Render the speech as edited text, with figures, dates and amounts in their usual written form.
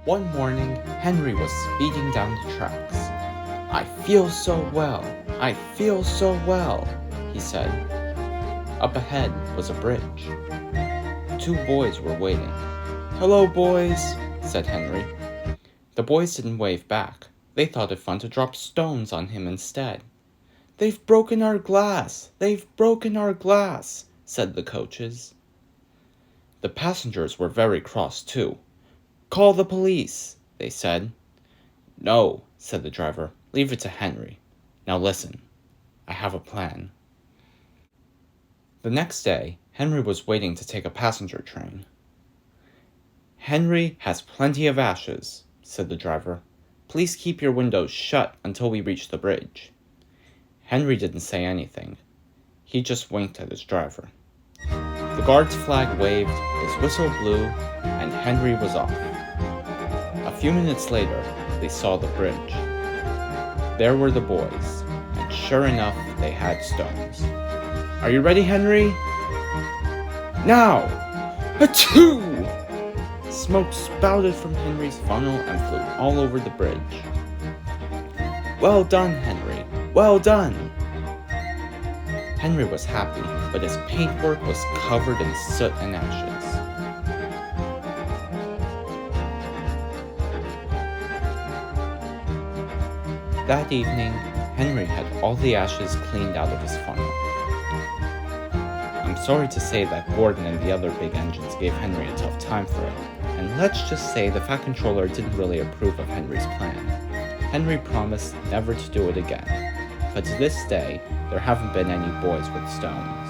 One morning, Henry was speeding down the tracks. "I feel so well, I feel so well," he said. Up ahead was a bridge. Two boys were waiting. "Hello, boys," said Henry. The boys didn't wave back. They thought it fun to drop stones on him instead. "They've broken our glass! They've broken our glass!" said the coaches. The passengers were very cross too. "Call the police," they said. "No," said the driver. "Leave it to Henry. Now listen, I have a plan." The next day, Henry was waiting to take a passenger train. "Henry has plenty of ashes," said the driver. "Please keep your windows shut until we reach the bridge." Henry didn't say anything. He just winked at his driver. The guard's flag waved, his whistle blew, and Henry was off. A few minutes later, they saw the bridge. There were the boys, and sure enough, they had stones. "Are you ready, Henry?" "Now!" Achoo! Smoke spouted from Henry's funnel and flew all over the bridge. "Well done, Henry! Well done!" Henry was happy, but his paintwork was covered in soot and ashes. That evening, Henry had all the ashes cleaned out of his funnel. I'm sorry to say that Gordon and the other big engines gave Henry a tough time for it, and let's just say the Fat Controller didn't really approve of Henry's plan. Henry promised never to do it again, but to this day, there haven't been any boys with stones.